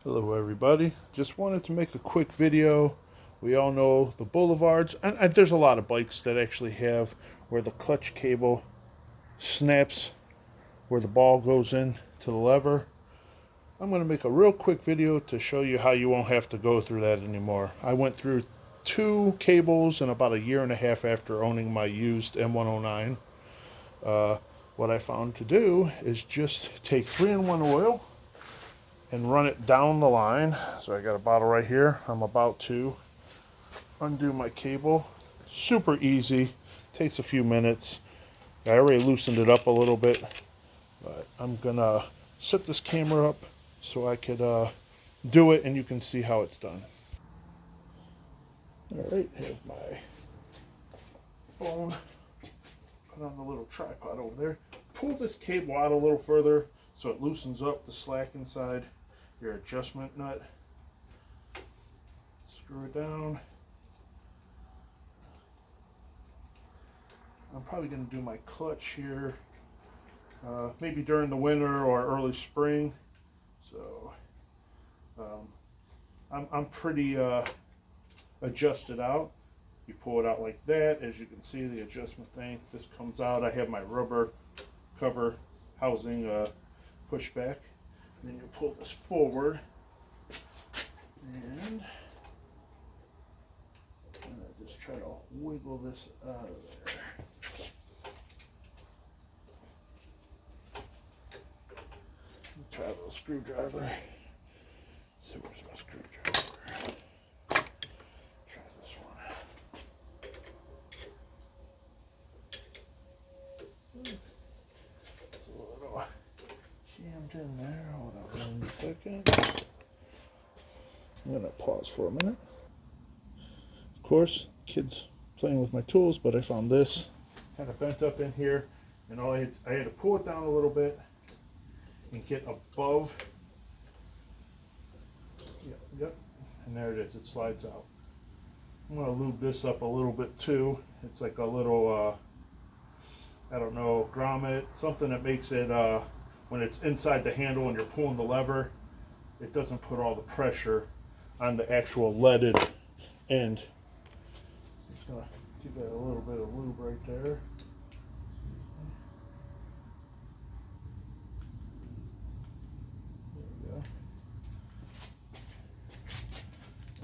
Hello everybody, just wanted to make a quick video. We all know the boulevards, and there's a lot of bikes that actually have where the clutch cable snaps where the ball goes in to the lever. I'm going to make a real quick video to show you how you won't have to go through that anymore. I went through 2 cables in about a year and a half after owning my used M109. What I found to do is just take 3-in-1 oil and run it down the line. So I got a bottle right here. I'm about to undo my cable. Super easy, takes a few minutes. I already loosened it up a little bit, but I'm gonna set this camera up so I could do it and you can see how it's done. All right, have my phone put on the little tripod over there. Pull this cable out a little further so it loosens up the slack inside your adjustment nut. Screw it down. I'm probably going to do my clutch here maybe during the winter or early spring. So I'm pretty adjusted out. You pull it out like that. As you can see, the adjustment thing, this comes out. I have my rubber cover housing pushed back. And then you pull this forward, and I just try to wiggle this out of there. Try a little screwdriver. So where's my screwdriver? Try this one. It's a little jammed in there. Hold on 1 second. I'm gonna pause for a minute. Of course, kids playing with my tools, but I found this kind of bent up in here, and I had to pull it down a little bit and get above. Yep, and there it is. It slides out. I'm gonna lube this up a little bit too. It's like a little, I don't know, grommet, something that makes it when it's inside the handle and you're pulling the lever, it doesn't put all the pressure on the actual leaded end. Just gonna give that a little bit of lube right there.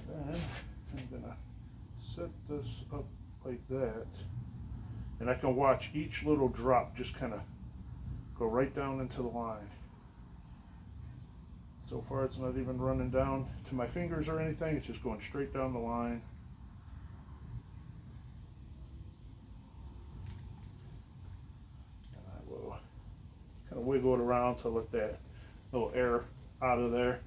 Then I'm gonna set this up like that, and I can watch each little drop just kind of go right down into the line. So far it's not even running down to my fingers or anything, it's just going straight down the line. And I will kind of wiggle it around to let that little air out of there.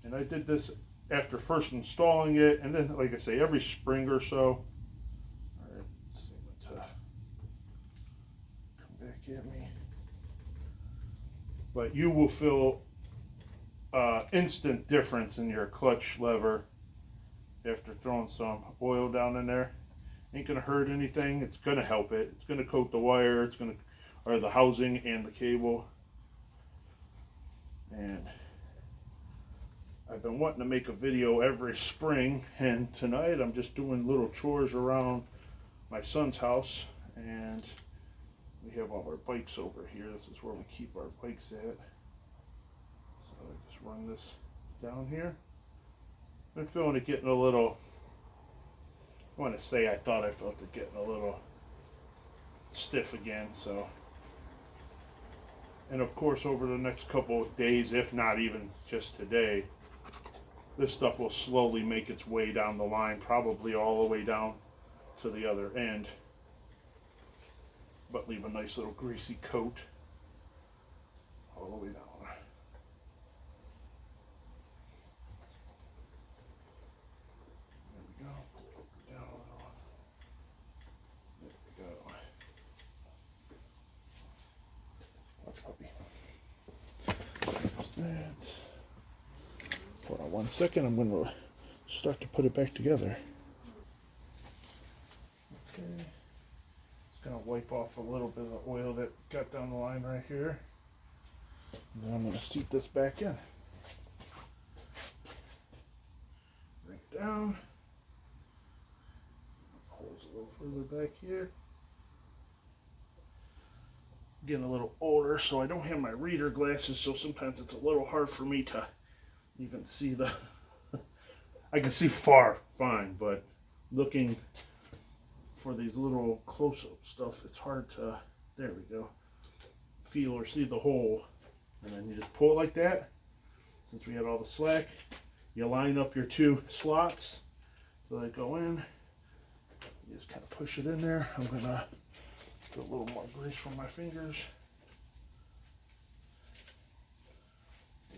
And I did this after first installing it, and then, like I say, every spring or so. All right, let's see what come back at me. But you will feel instant difference in your clutch lever after throwing some oil down in there. Ain't gonna hurt anything. It's gonna help it. It's gonna coat the wire. It's gonna, or the housing and the cable. And I've been wanting to make a video every spring, and tonight I'm just doing little chores around my son's house, and we have all our bikes over here. This is where we keep our bikes at. So I just run this down here. Been feeling it getting a little, I want to say I thought I felt it getting a little stiff again, so. And of course over the next couple of days, if not even just today, this stuff will slowly make its way down the line, probably all the way down to the other end, but leave a nice little greasy coat all the way down. There we go. Pull it down a little. There we go. Watch, puppy. There's that. Hold on 1 second, I'm going to start to put it back together. Okay, just going to wipe off a little bit of the oil that got down the line right here. And then I'm going to seat this back in. Bring it down. Holes a little further back here. Getting a little older, so I don't have my reader glasses, so sometimes it's a little hard for me to even see the... I can see far fine, but looking for these little close-up stuff, it's hard to, there we go, feel or see the hole. And then you just pull it like that. Since we had all the slack, you line up your two slots so they go in. You just kind of push it in there. I'm gonna do a little more grease from my fingers.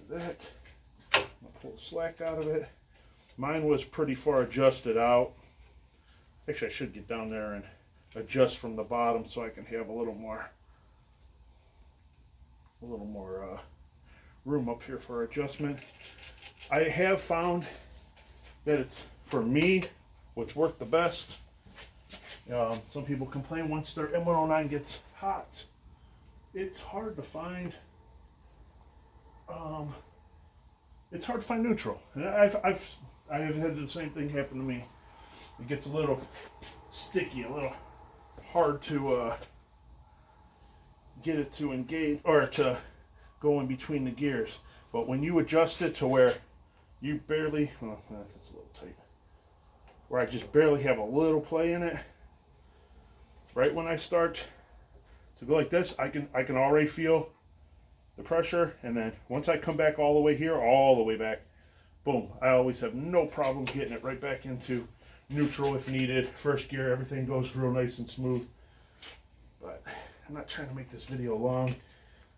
Do that. I'm gonna pull the slack out of it. Mine was pretty far adjusted out. Actually, I should get down there and adjust from the bottom so I can have a little more room up here for adjustment. I have found that it's, for me, what's worked the best. Some people complain once their M109 gets hot, it's hard to find. It's hard to find neutral, and I have had the same thing happen to me. It gets a little sticky, a little hard to get it to engage or to go in between the gears. But when you adjust it to where you barely, well, that's a little tight, where I just barely have a little play in it, right when I start to go like this, I can already feel the pressure, and then once I come back all the way here, all the way back, boom, I always have no problem getting it right back into neutral if needed. First gear, everything goes real nice and smooth. But I'm not trying to make this video long.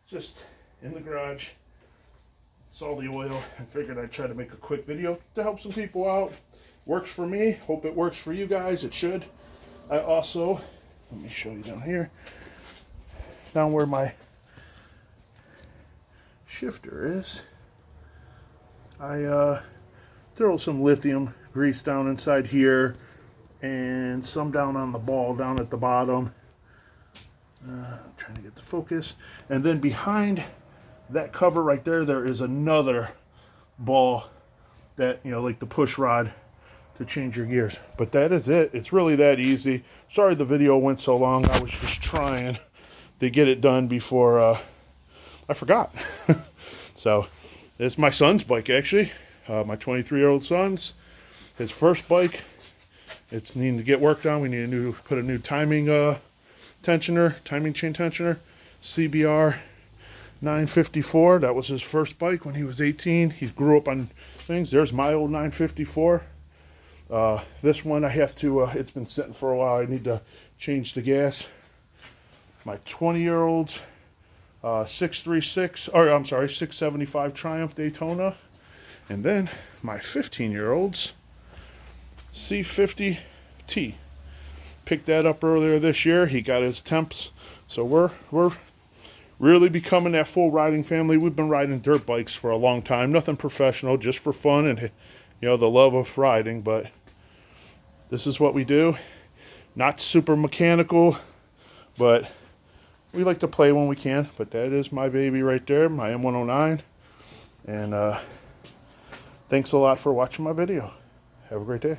Just in the garage, saw the oil and figured I'd try to make a quick video to help some people out. Works for me, hope it works for you guys. It should. I also, let me show you down here, down where my shifter is, I throw some lithium grease down inside here and some down on the ball down at the bottom. I'm trying to get the focus. And then behind that cover right there, there is another ball that, you know, like the push rod to change your gears. But that is it. It's really that easy. Sorry the video went so long. I was just trying to get it done before I forgot. So it's my son's bike, actually. My 23-year-old son's, his first bike. It's needing to get worked on. We need to put a new timing timing chain tensioner, CBR 954. That was his first bike when he was 18. He grew up on things. There's my old 954. This one I have to, it's been sitting for a while. I need to change the gas. My 20-year-old's 675 Triumph Daytona. And then my 15-year-old's C50T. Picked that up earlier this year. He got his temps. So we're really becoming that full riding family. We've been riding dirt bikes for a long time. Nothing professional, just for fun and, you know, the love of riding. But this is what we do. Not super mechanical, but we like to play when we can. But that is my baby right there, my M109. And thanks a lot for watching my video. Have a great day.